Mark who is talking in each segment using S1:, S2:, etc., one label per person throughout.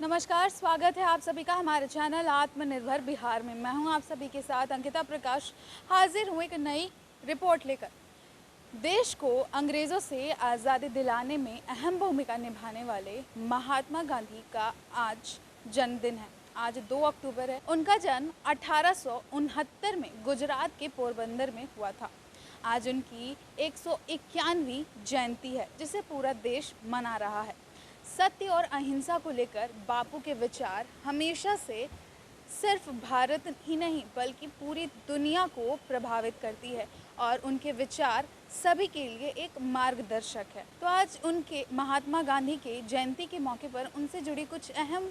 S1: नमस्कार, स्वागत है आप सभी का हमारे चैनल आत्मनिर्भर बिहार में। मैं हूं आप सभी के साथ अंकिता प्रकाश, हाजिर हूं एक नई रिपोर्ट लेकर। देश को अंग्रेज़ों से आज़ादी दिलाने में अहम भूमिका निभाने वाले महात्मा गांधी का आज जन्मदिन है। आज 2 अक्टूबर है। उनका जन्म 1869 में गुजरात के पोरबंदर में हुआ था। आज उनकी 191वीं जयंती है, जिसे पूरा देश मना रहा है। सत्य और अहिंसा को लेकर बापू के विचार हमेशा से सिर्फ भारत ही नहीं बल्कि पूरी दुनिया को प्रभावित करती है और उनके विचार सभी के लिए एक मार्गदर्शक है। तो आज उनके महात्मा गांधी के जयंती के मौके पर उनसे जुड़ी कुछ अहम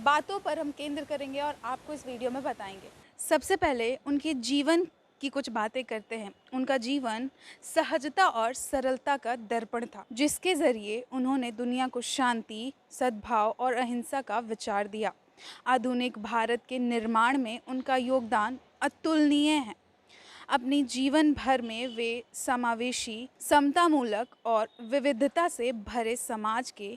S1: बातों पर हम केंद्र करेंगे और आपको इस वीडियो में बताएंगे। सबसे पहले उनके जीवन की कुछ बातें करते हैं। उनका जीवन सहजता और सरलता का दर्पण था, जिसके जरिए उन्होंने दुनिया को शांति, सद्भाव और अहिंसा का विचार दिया। आधुनिक भारत के निर्माण में उनका योगदान अतुलनीय है। अपनी जीवन भर में वे समावेशी, समतामूलक और विविधता से भरे समाज के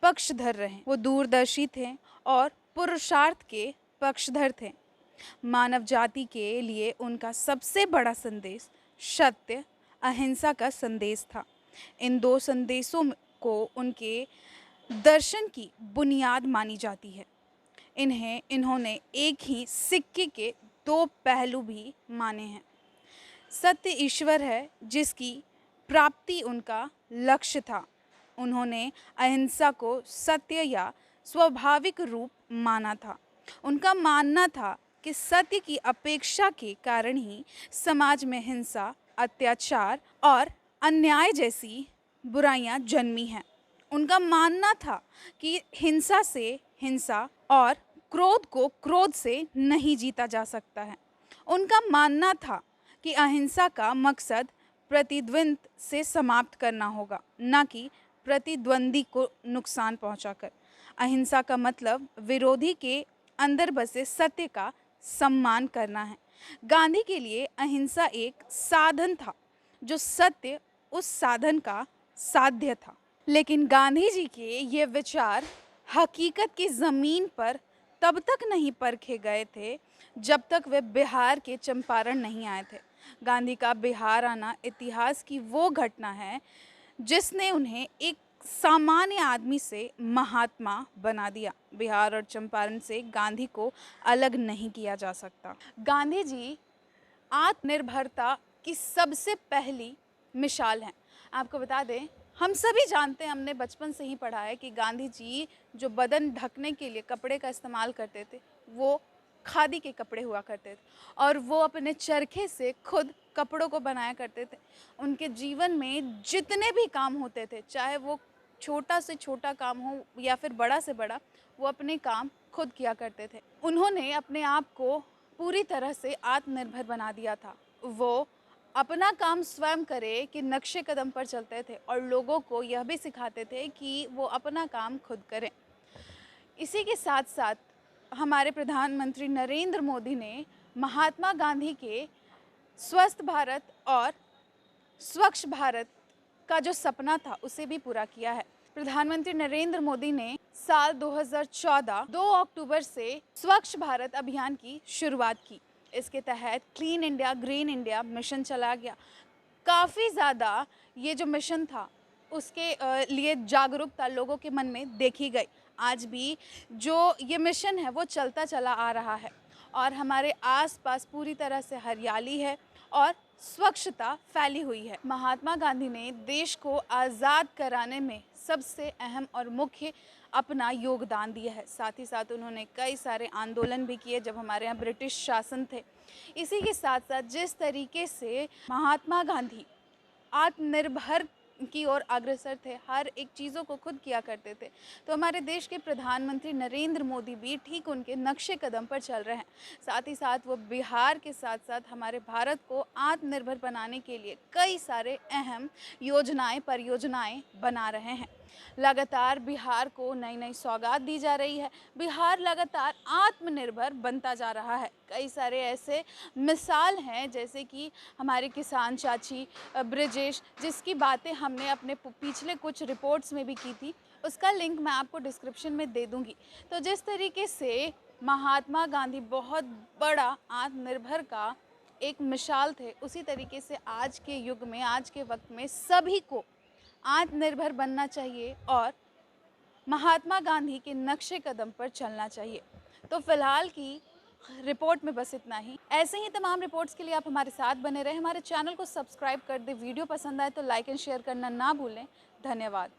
S1: पक्षधर रहे। वो दूरदर्शी थे और पुरुषार्थ के पक्षधर थे। मानव जाति के लिए उनका सबसे बड़ा संदेश सत्य, अहिंसा का संदेश था। इन दो संदेशों को उनके दर्शन की बुनियाद मानी जाती है। इन्होंने एक ही सिक्के के दो पहलू भी माने हैं। सत्य ईश्वर है, जिसकी प्राप्ति उनका लक्ष्य था। उन्होंने अहिंसा को सत्य या स्वाभाविक रूप माना था। उनका मानना था कि सत्य की अपेक्षा के कारण ही समाज में हिंसा, अत्याचार और अन्याय जैसी बुराइयां जन्मी हैं। उनका मानना था कि हिंसा से हिंसा और क्रोध को क्रोध से नहीं जीता जा सकता है। उनका मानना था कि अहिंसा का मकसद प्रतिद्वंद से समाप्त करना होगा, न कि प्रतिद्वंदी को नुकसान पहुंचाकर। अहिंसा का मतलब विरोधी के अंदर बसे सत्य का सम्मान करना है। गांधी के लिए अहिंसा एक साधन था, जो सत्य उस साधन का साध्य था। लेकिन गांधी जी के ये विचार हकीकत की ज़मीन पर तब तक नहीं परखे गए थे जब तक वे बिहार के चंपारण नहीं आए थे। गांधी का बिहार आना इतिहास की वो घटना है जिसने उन्हें एक सामान्य आदमी से महात्मा बना दिया। बिहार और चंपारण से गांधी को अलग नहीं किया जा सकता। गांधी जी आत्मनिर्भरता की सबसे पहली मिसाल हैं। आपको बता दें, हम सभी जानते हैं, हमने बचपन से ही पढ़ा है कि गांधी जी जो बदन ढकने के लिए कपड़े का इस्तेमाल करते थे, वो खादी के कपड़े हुआ करते थे और वो अपने चरखे से खुद कपड़ों को बनाया करते थे। उनके जीवन में जितने भी काम होते थे, चाहे वो छोटा से छोटा काम हो या फिर बड़ा से बड़ा, वो अपने काम खुद किया करते थे। उन्होंने अपने आप को पूरी तरह से आत्मनिर्भर बना दिया था। वो अपना काम स्वयं करे कि नक्शे कदम पर चलते थे और लोगों को यह भी सिखाते थे कि वो अपना काम खुद करें। इसी के साथ साथ हमारे प्रधानमंत्री नरेंद्र मोदी ने महात्मा गांधी के स्वस्थ भारत और स्वच्छ भारत का जो सपना था उसे भी पूरा किया है। प्रधानमंत्री नरेंद्र मोदी ने साल 2014 2 अक्टूबर से स्वच्छ भारत अभियान की शुरुआत की। इसके तहत clean India, green India mission चला गया। काफ़ी ज़्यादा ये जो मिशन था उसके लिए जागरूकता लोगों के मन में देखी गई। आज भी जो ये मिशन है वो चलता चला आ रहा है और हमारे आसपास पूरी तरह से हरियाली है और स्वच्छता फैली हुई है। महात्मा गांधी ने देश को आज़ाद कराने में सबसे अहम और मुख्य अपना योगदान दिया है। साथ ही साथ उन्होंने कई सारे आंदोलन भी किए जब हमारे यहाँ ब्रिटिश शासन थे। इसी के साथ साथ जिस तरीके से महात्मा गांधी आत्मनिर्भर की ओर अग्रसर थे, हर एक चीज़ों को खुद किया करते थे, तो हमारे देश के प्रधानमंत्री नरेंद्र मोदी भी ठीक उनके नक्शे कदम पर चल रहे हैं। साथ ही साथ वो बिहार के साथ साथ हमारे भारत को आत्मनिर्भर बनाने के लिए कई सारे अहम योजनाएं, परियोजनाएं बना रहे हैं। लगातार बिहार को नई नई सौगात दी जा रही है। बिहार लगातार आत्मनिर्भर बनता जा रहा है। कई सारे ऐसे मिसाल हैं, जैसे कि हमारे किसान चाची ब्रिजेश, जिसकी बातें हमने अपने पिछले कुछ रिपोर्ट्स में भी की थी। उसका लिंक मैं आपको डिस्क्रिप्शन में दे दूँगी। तो जिस तरीके से महात्मा गांधी बहुत बड़ा आत्मनिर्भर का एक मिसाल थे, उसी तरीके से आज के युग में, आज के वक्त में सभी को आत्मनिर्भर बनना चाहिए और महात्मा गांधी के नक्शे कदम पर चलना चाहिए। तो फिलहाल की रिपोर्ट में बस इतना ही। ऐसे ही तमाम रिपोर्ट्स के लिए आप हमारे साथ बने रहें। हमारे चैनल को सब्सक्राइब कर दें। वीडियो पसंद आए तो लाइक एंड शेयर करना ना भूलें। धन्यवाद।